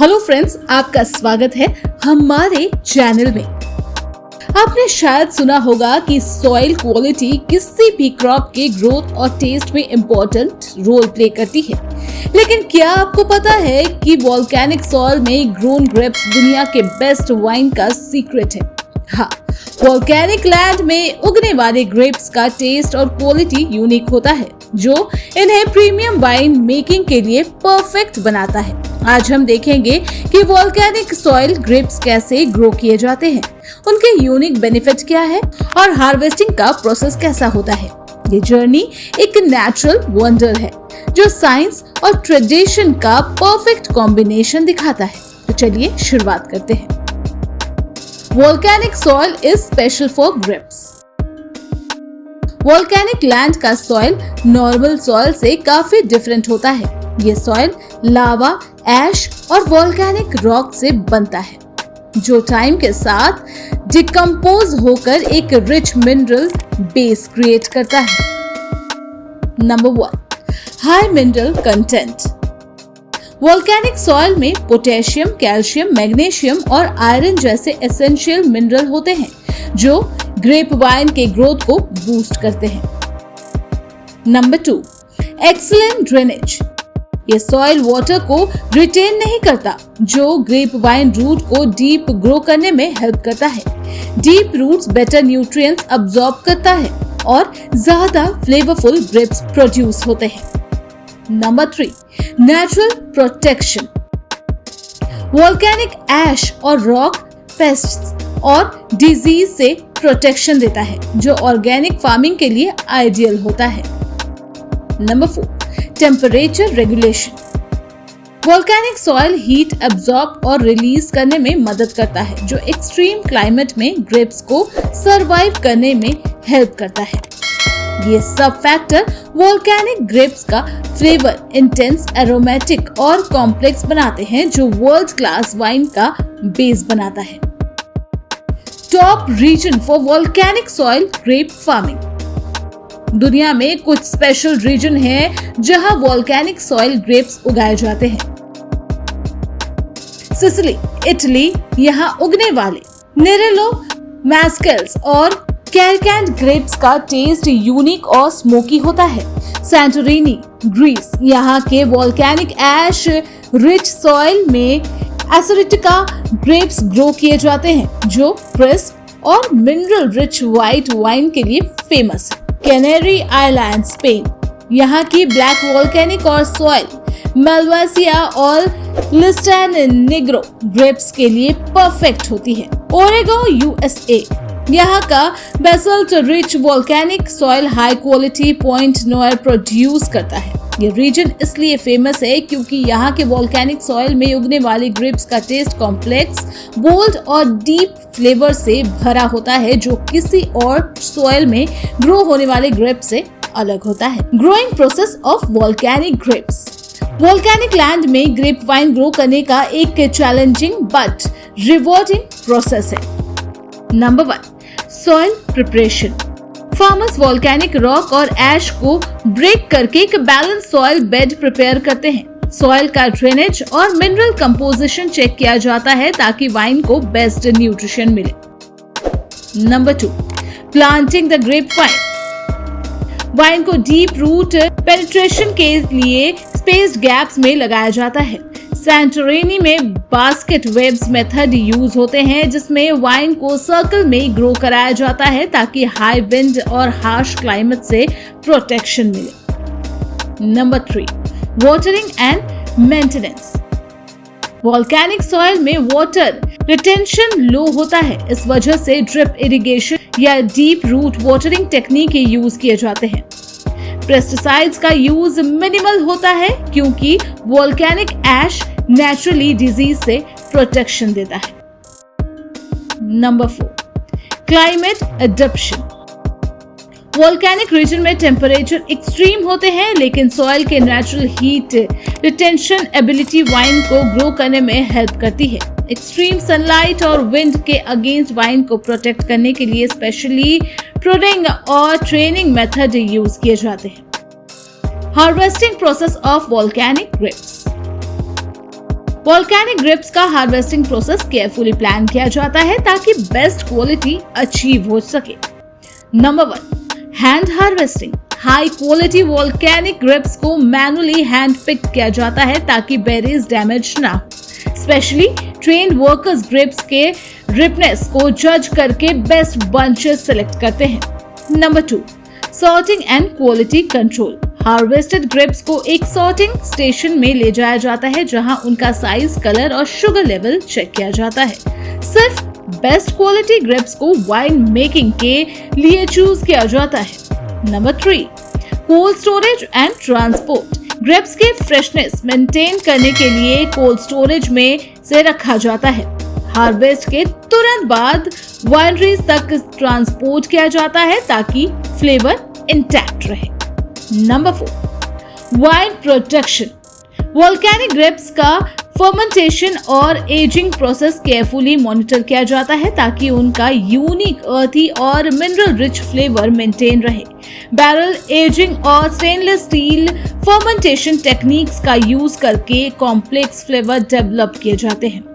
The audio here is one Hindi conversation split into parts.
हेलो फ्रेंड्स, आपका स्वागत है हमारे चैनल में। आपने शायद सुना होगा कि सॉइल क्वालिटी किसी भी क्रॉप के ग्रोथ और टेस्ट में इम्पोर्टेंट रोल प्ले करती है। लेकिन क्या आपको पता है कि वोल्केनिक सॉइल में ग्रोन ग्रेप्स दुनिया के बेस्ट वाइन का सीक्रेट है? हाँ, वोल्केनिक लैंड में उगने वाले ग्रेप्स का टेस्ट और क्वालिटी यूनिक होता है, जो इन्हें प्रीमियम वाइन मेकिंग के लिए परफेक्ट बनाता है। आज हम देखेंगे कि वोल्केनिक सॉइल ग्रेप्स कैसे ग्रो किए जाते हैं, उनके यूनिक बेनिफिट क्या है और हार्वेस्टिंग का प्रोसेस कैसा होता है। ये जर्नी एक नेचुरल वंडर है जो साइंस और ट्रेडिशन का परफेक्ट कॉम्बिनेशन दिखाता है। तो चलिए शुरुआत करते हैं। Volcanic soil is special for grapes. Volcanic land का सॉइल नॉर्मल सॉइल से काफी डिफरेंट होता है। ये सॉइल लावा, ऐश और वोल्केनिक रॉक से बनता है, जो टाइम के साथ डिकम्पोज होकर एक रिच मिनरल बेस क्रिएट करता है। Number 1, high mineral content. Volcanic soil में पोटेशियम, कैल्शियम, मैग्नीशियम और आयरन जैसे एसेंशियल मिनरल होते हैं, जो ग्रेप वाइन के ग्रोथ को बूस्ट करते हैं। Number 2, excellent drainage. ये सॉइल वाटर को रिटेन नहीं करता, जो ग्रेप वाइन रूट को डीप ग्रो करने में हेल्प करता है। Deep roots better nutrients absorb करता है और ज्यादा फ्लेवरफुल ग्रेप्स प्रोड्यूस होते हैं। Number 3, natural protection. वोल्केनिक ऐश और रॉक पेस्ट्स और डिजीज से प्रोटेक्शन देता है, जो ऑर्गेनिक फार्मिंग के लिए आइडियल होता है। Number 4, temperature regulation. Volcanic soil heat absorb और रिलीज करने में मदद करता है, जो एक्सट्रीम क्लाइमेट में ग्रेप्स को सरवाइव करने में हेल्प करता है। ये सब फैक्टर वोल्केनिक ग्रेप्स का फ्लेवर इंटेंस, एरोमेटिक और कॉम्प्लेक्स बनाते हैं, जो वर्ल्ड क्लास वाइन का बेस बनाता है। Top region for volcanic soil grape farming. दुनिया में कुछ स्पेशल रीजन है जहां वोल्केनिक सॉइल ग्रेप्स उगाए जाते हैं। सिसिली, इटली, यहाँ उगने वाले नेरेलो, मैस्केल्स और कैरकैंड ग्रेप्स का टेस्ट यूनिक और स्मोकी होता है। सैंटोरिनी, ग्रीस, यहाँ के वोल्केनिक ऐश रिच सॉइल में एसिडिका ग्रेप्स ग्रो किए जाते हैं, जो क्रिस्प और मिनरल रिच व्हाइट वाइन के लिए फेमस है। कैनरी आइलैंड, स्पेन, यहाँ की ब्लैक वोल्केनिक और सॉइल मेलवासिया और लिस्टैन नेग्रो ग्रेप्स के लिए परफेक्ट होती है। ओरेगो, यूएसए, यहाँ का basalt rich volcanic soil high quality point Noire produce करता है। ये रीजन इसलिए फेमस है क्योंकि यहाँ के वोल्केनिक सॉइल में उगने वाले ग्रेप्स का टेस्ट कॉम्प्लेक्स, बोल्ड और डीप फ्लेवर से भरा होता है, जो किसी और सॉइल में ग्रो होने वाले ग्रेप से अलग होता है। Growing process of volcanic grapes. Volcanic land में ग्रेप वाइन ग्रो करने का एक चैलेंजिंग बट रिवॉर्डिंग प्रोसेस है। Number 1, soil preparation. Farmers volcanic rock और ऐश को ब्रेक करके एक बैलेंस सॉइल बेड प्रिपेयर करते हैं। सॉइल का ड्रेनेज और मिनरल कंपोजिशन चेक किया जाता है ताकि वाइन को बेस्ट न्यूट्रिशन मिले। Number 2, planting the grape vine. Vine को डीप रूट पेनिट्रेशन के लिए स्पेस्ड गैप्स में लगाया जाता है। सैंटोरिनी में बास्केट वेब्स मेथड यूज होते हैं, जिसमें वाइन को सर्कल में ग्रो कराया जाता है ताकि हाई विंड और हार्श क्लाइमेट से प्रोटेक्शन मिले। Number 3, watering and maintenance. Volcanic soil में वाटर रिटेंशन लो होता है, इस वजह से ड्रिप इरिगेशन या deep root watering technique use किए जाते हैं। पेस्टिसाइड्स का यूज मिनिमल होता है क्योंकि वोल्केनिक ऐश नेचुरली डिजीज से प्रोटेक्शन देता है। Number 4, climate adaptation. Volcanic region में टेम्परेचर एक्सट्रीम होते हैं, लेकिन सॉइल के natural heat retention ability vine को ग्रो करने में हेल्प करती है। एक्सट्रीम सनलाइट और विंड के अगेंस्ट वाइन को प्रोटेक्ट करने के लिए स्पेशली प्रूनिंग और ट्रेनिंग मेथड यूज किए जाते हैं। Harvesting process of volcanic grapes. Volcanic grapes का हार्वेस्टिंग प्रोसेस केयरफुली प्लान किया जाता है ताकि बेस्ट क्वालिटी अचीव हो सके। Number 1, hand harvesting. High quality volcanic grapes को मैनुअली हैंड पिक किया जाता है ताकि बेरीज डैमेज ना हो। स्पेशली ट्रेन्ड वर्कर्स ग्रेप्स के रिपनेस को जज करके बेस्ट बंचेस सेलेक्ट करते हैं। Number 2, sorting and quality control. Harvested grapes को एक सॉर्टिंग स्टेशन में ले जाया जाता है जहां उनका साइज, कलर और शुगर लेवल चेक किया जाता है। सिर्फ बेस्ट क्वालिटी ग्रेप्स को वाइन मेकिंग के लिए चूज किया जाता है। Number 3, cold storage and transport. Grapes के फ्रेशनेस मेंटेन करने के लिए कोल्ड स्टोरेज में से रखा जाता है। हार्वेस्ट के तुरंत बाद वाइनरीज तक ट्रांसपोर्ट किया जाता है ताकि फ्लेवर इंटैक्ट रहे। Number 4, wine protection. Volcanic grapes का फर्मेंटेशन और एजिंग प्रोसेस केयरफुली मॉनिटर किया जाता है ताकि उनका यूनिक अर्थी और मिनरल रिच फ्लेवर मेंटेन रहे। बैरल एजिंग और स्टेनलेस स्टील फर्मेंटेशन टेक्निक्स का यूज करके कॉम्प्लेक्स फ्लेवर डेवलप किए जाते हैं।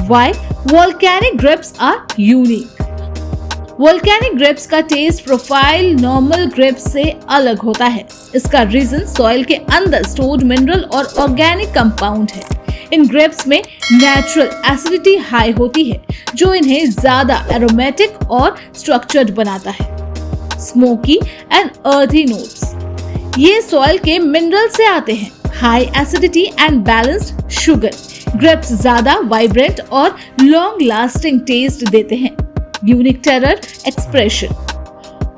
Why volcanic grapes are unique? Volcanic grapes का टेस्ट प्रोफाइल नॉर्मल ग्रेप्स से अलग होता है। इसका रीजन सॉइल के अंदर स्टोर्ड मिनरल और ऑर्गेनिक कंपाउंड है। इन ग्रेप्स में नेचुरल एसिडिटी हाई होती है जो इन्हें ज्यादा एरोमेटिक और स्ट्रक्चर्ड बनाता है। Smoky and earthy notes. ये सॉइल के मिनरल से आते हैं। High acidity and balanced sugar. Grapes ज्यादा वाइब्रेंट और लॉन्ग लास्टिंग टेस्ट देते हैं। Unique terroir expression.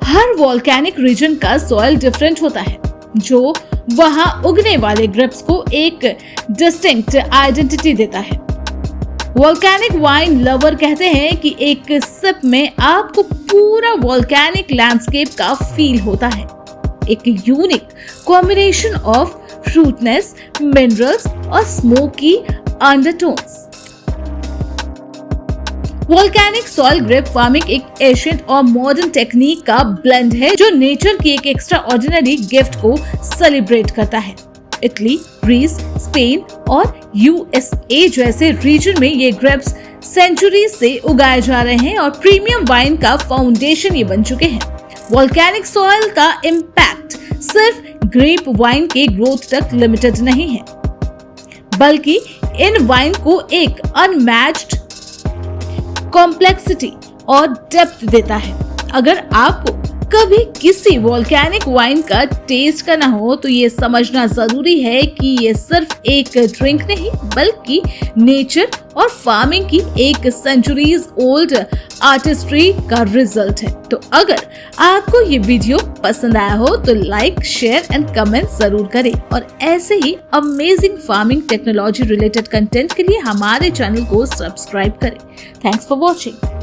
हर वोल्केनिक रीजन का सॉइल डिफरेंट होता है जो वहां उगने वाले ग्रेप्स को एक डिस्टिंक्ट आइडेंटिटी देता है। वोल्केनिक वाइन लवर कहते हैं कि एक सिप में आपको पूरा वोल्केनिक लैंडस्केप का फील होता है। एक unique combination of fruitness, minerals और smoky undertones. Volcanic soil grape farming एक एशियन और मॉडर्न टेक्निक का ब्लेंड है जो नेचर की एक एक्स्ट्रा ऑर्डिनरी गिफ्ट को सेलिब्रेट करता है। इटली, ग्रीस, स्पेन और यूएसए जैसे रीजन में ये ग्रेप्स सेंचुरीज से उगाए जा रहे हैं और प्रीमियम वाइन का फाउंडेशन ये बन चुके हैं। वोल्केनिक सॉइल का इम्पैक्ट सिर्फ ग्रेप वाइन के ग्रोथ तक लिमिटेड नहीं है, बल्कि इन वाइन को एक अनमैच्ड कॉम्प्लेक्सिटी और डेप्थ देता है। अगर आपको कभी किसी वोल्केनिक वाइन का टेस्ट करना हो तो ये समझना जरूरी है कि ये सिर्फ एक ड्रिंक नहीं बल्कि नेचर और फार्मिंग की एक सेंचुरीज ओल्ड आर्टिस्ट्री का रिजल्ट है। तो अगर आपको ये वीडियो पसंद आया हो तो लाइक, शेयर एंड कमेंट जरूर करें और ऐसे ही amazing farming technology related content के लिए हमारे चैनल को सब्सक्राइब करें। Thanks for watching.